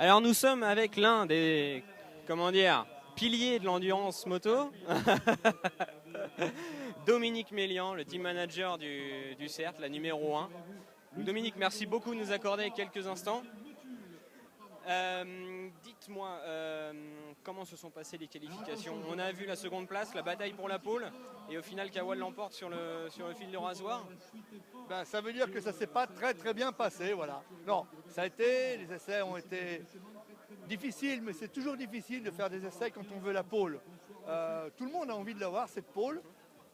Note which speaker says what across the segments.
Speaker 1: Alors nous sommes avec l'un des, comment dire, piliers de l'endurance moto, Dominique Mélian, le team manager du CERT, la numéro 1. Dominique, merci beaucoup de nous accorder quelques instants. Dites-moi, comment se sont passées les qualifications? On a vu la seconde place, la bataille pour la pole, et au final Kawal l'emporte sur le fil de rasoir.
Speaker 2: Ben, ça veut dire que ça ne s'est pas très bien passé, voilà. Non, ça a été, les essais ont été difficiles, mais c'est toujours difficile de faire des essais quand on veut la pole. Tout le monde a envie de l'avoir, cette pole,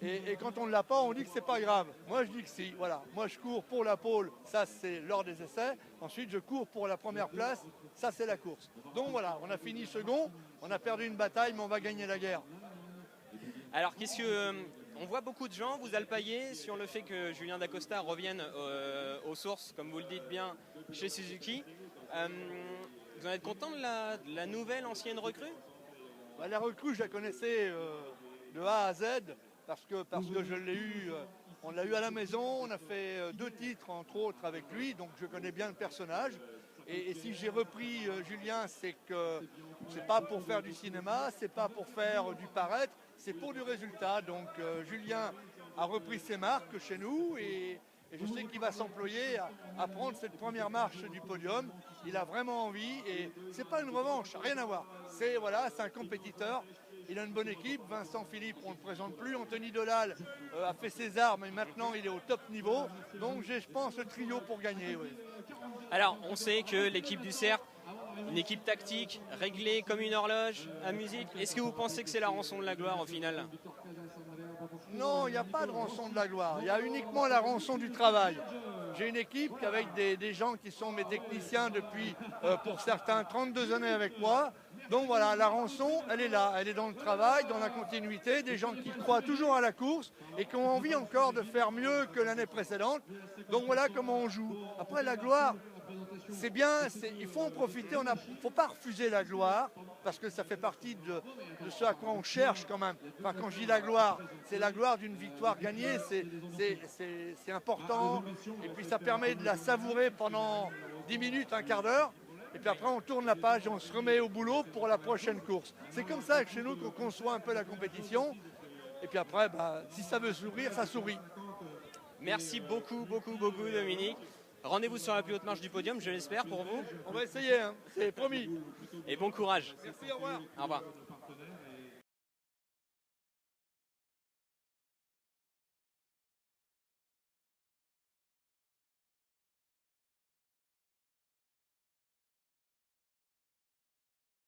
Speaker 2: et quand on ne l'a pas, on dit que c'est pas grave. Moi, je dis que si, voilà. Moi, je cours pour la pole, ça c'est lors des essais. Ensuite, je cours pour la première place, ça c'est la course. Donc voilà, on a fini second, on a perdu une bataille, mais on va gagner la guerre.
Speaker 1: Alors, qu'est-ce que... On voit beaucoup de gens vous alpaguer sur le fait que Julien Dacosta revienne aux sources, comme vous le dites bien, chez Suzuki. Vous en êtes content de la nouvelle ancienne recrue?
Speaker 2: Bah, la recrue, je la connaissais de A à Z parce que je l'ai eu, on l'a eu à la maison, on a fait 2 titres entre autres avec lui, donc je connais bien le personnage. Et si j'ai repris Julien, c'est que c'est pas pour faire du cinéma, c'est pas pour faire du paraître, c'est pour du résultat. Donc Julien a repris ses marques chez nous et je sais qu'il va s'employer à prendre cette première marche du podium. Il a vraiment envie et c'est pas une revanche, rien à voir. C'est voilà, c'est un compétiteur. Il a une bonne équipe. Vincent Philippe, on ne le présente plus. Anthony Delal a fait ses armes et maintenant il est au top niveau. Donc j'ai, je pense, le trio pour gagner. Oui.
Speaker 1: Alors, on sait que l'équipe du CERT, une équipe tactique, réglée comme une horloge, à musique. Est-ce que vous pensez que c'est la rançon de la gloire au final?
Speaker 2: Non, il n'y a pas de rançon de la gloire. Il y a uniquement la rançon du travail. J'ai une équipe avec des gens qui sont mes techniciens depuis, pour certains, 32 années avec moi. Donc voilà, la rançon, elle est là. Elle est dans le travail, dans la continuité, des gens qui croient toujours à la course et qui ont envie encore de faire mieux que l'année précédente. Donc voilà comment on joue. Après, la gloire, c'est bien, il faut en profiter. Il ne faut pas refuser la gloire parce que ça fait partie de ce à quoi on cherche quand même. Enfin, quand je dis la gloire, c'est la gloire d'une victoire gagnée, c'est important. Et puis ça permet de la savourer pendant 10 minutes, un quart d'heure. Et puis après, on tourne la page et on se remet au boulot pour la prochaine course. C'est comme ça que chez nous qu'on conçoit un peu la compétition. Et puis après, bah, si ça veut sourire, ça sourit.
Speaker 1: Merci beaucoup, beaucoup, beaucoup, Dominique. Rendez-vous sur la plus haute marche du podium, je l'espère, pour vous.
Speaker 2: On va essayer, hein, c'est promis.
Speaker 1: Et bon courage.
Speaker 2: Merci, au revoir.
Speaker 1: Au revoir.